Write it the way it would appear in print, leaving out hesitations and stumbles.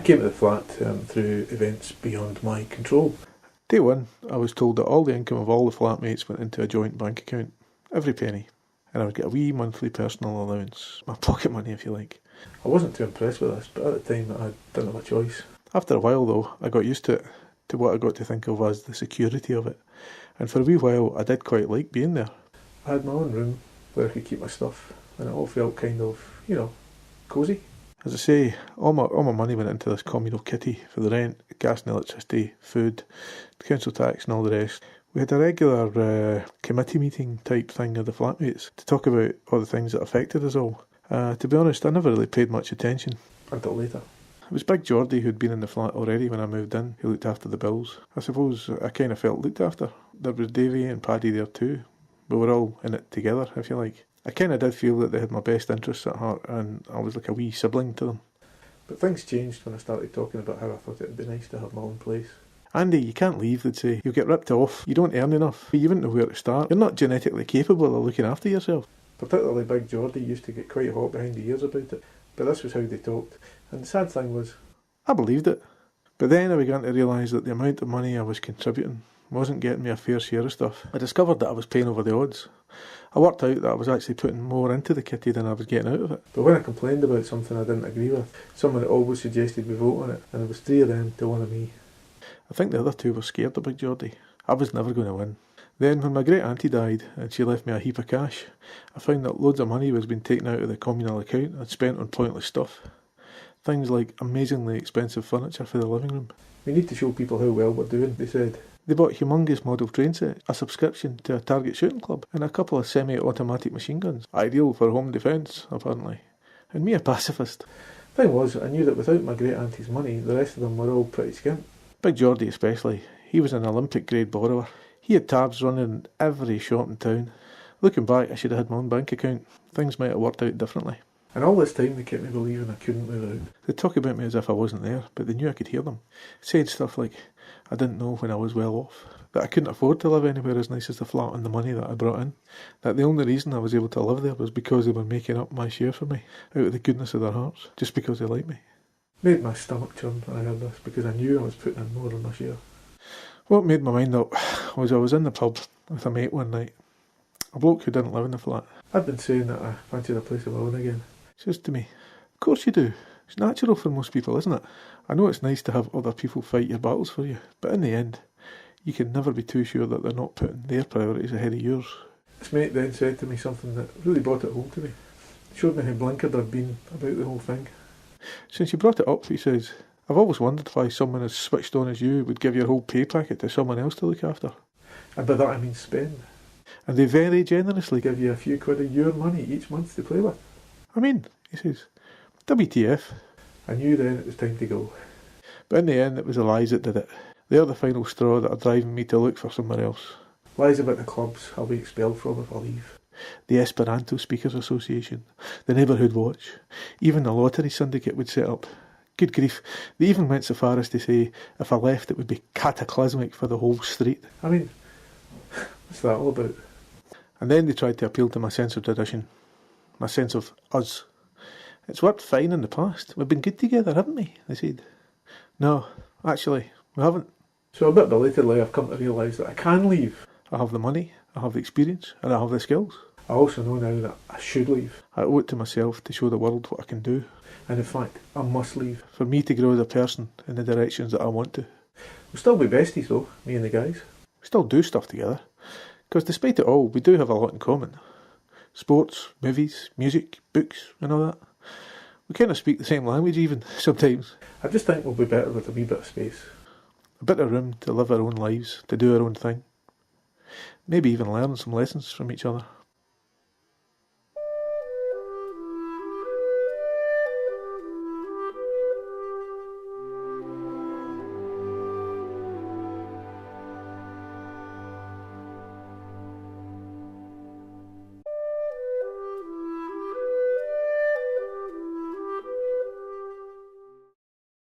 I came to the flat through events beyond my control. Day one, I was told that all the income of all the flatmates went into a joint bank account, every penny, and I would get a wee monthly personal allowance, my pocket money if you like. I wasn't too impressed with this, but at the time I didn't have a choice. After a while though, I got used to it, to what I got to think of as the security of it, and for a wee while I did quite like being there. I had my own room where I could keep my stuff, and it all felt kind of, cosy. As I say, all my money went into this communal kitty for the rent, gas and electricity, food, the council tax and all the rest. We had a regular committee meeting type thing of the flatmates to talk about all the things that affected us all. To be honest, I never really paid much attention until later. It was Big Geordie who'd been in the flat already when I moved in, who looked after the bills. I suppose I kind of felt looked after. There was Davy and Paddy there too. We were all in it together, if you like. I kind of did feel that they had my best interests at heart, and I was like a wee sibling to them. But things changed when I started talking about how I thought it would be nice to have my own place. Andy, you can't leave, they'd say. You'll get ripped off. You don't earn enough. You wouldn't know where to start. You're not genetically capable of looking after yourself. Particularly Big Geordie used to get quite hot behind the ears about it. But this was how they talked. And the sad thing was, I believed it. But then I began to realise that the amount of money I was contributing wasn't getting me a fair share of stuff. I discovered that I was paying over the odds. I worked out that I was actually putting more into the kitty than I was getting out of it. But when I complained about something I didn't agree with, someone had always suggested we vote on it, and there was 3 of them to 1 of me. I think the other 2 were scared of Big Geordie. I was never going to win. Then when my great auntie died and she left me a heap of cash, I found that loads of money was being taken out of the communal account and spent on pointless stuff. Things like amazingly expensive furniture for the living room. We need to show people how well we're doing, they said. They bought humongous model train sets, a subscription to a target shooting club, and a couple of semi-automatic machine guns. Ideal for home defence, apparently. And me a pacifist. Thing was, I knew that without my great auntie's money, the rest of them were all pretty skint. Big Geordie especially. He was an Olympic grade borrower. He had tabs running in every shop in town. Looking back, I should have had my own bank account. Things might have worked out differently. And all this time they kept me believing I couldn't move out. They'd talk about me as if I wasn't there, but they knew I could hear them. Said stuff like, I didn't know when I was well off, that I couldn't afford to live anywhere as nice as the flat on the money that I brought in, that the only reason I was able to live there was because they were making up my share for me, out of the goodness of their hearts, just because they liked me. Made my stomach churn when I heard this, because I knew I was putting in more than my share. What made my mind up was I was in the pub with a mate one night, a bloke who didn't live in the flat. I'd been saying that I fancied a place of my own again. He says to me, of course you do. It's natural for most people, isn't it? I know it's nice to have other people fight your battles for you, but in the end, you can never be too sure that they're not putting their priorities ahead of yours. This mate then said to me something that really brought it home to me. Showed me how blinkered I'd been about the whole thing. Since you brought it up, he says, I've always wondered why someone as switched on as you would give your whole pay packet to someone else to look after. And by that I mean spend. And they very generously give you a few quid of your money each month to play with. I mean, he says, WTF. I knew then it was time to go. But in the end it was the lies that did it. They're the final straw that are driving me to look for somewhere else. Lies about the clubs I'll be expelled from if I leave. The Esperanto Speakers Association, the Neighbourhood Watch, even the lottery syndicate would set up. Good grief, they even went so far as to say if I left it would be cataclysmic for the whole street. I mean, what's that all about? And then they tried to appeal to my sense of tradition, my sense of us. It's worked fine in the past. We've been good together, haven't we? They said. No, actually, we haven't. So a bit belatedly I've come to realise that I can leave. I have the money, I have the experience, and I have the skills. I also know now that I should leave. I owe it to myself to show the world what I can do. And in fact, I must leave. For me to grow as a person in the directions that I want to. We'll still be besties though, me and the guys. We still do stuff together. Because despite it all, we do have a lot in common. Sports, movies, music, books, and all that. We kind of speak the same language even, sometimes. I just think we'll be better with a wee bit of space. A bit of room to live our own lives, to do our own thing. Maybe even learn some lessons from each other.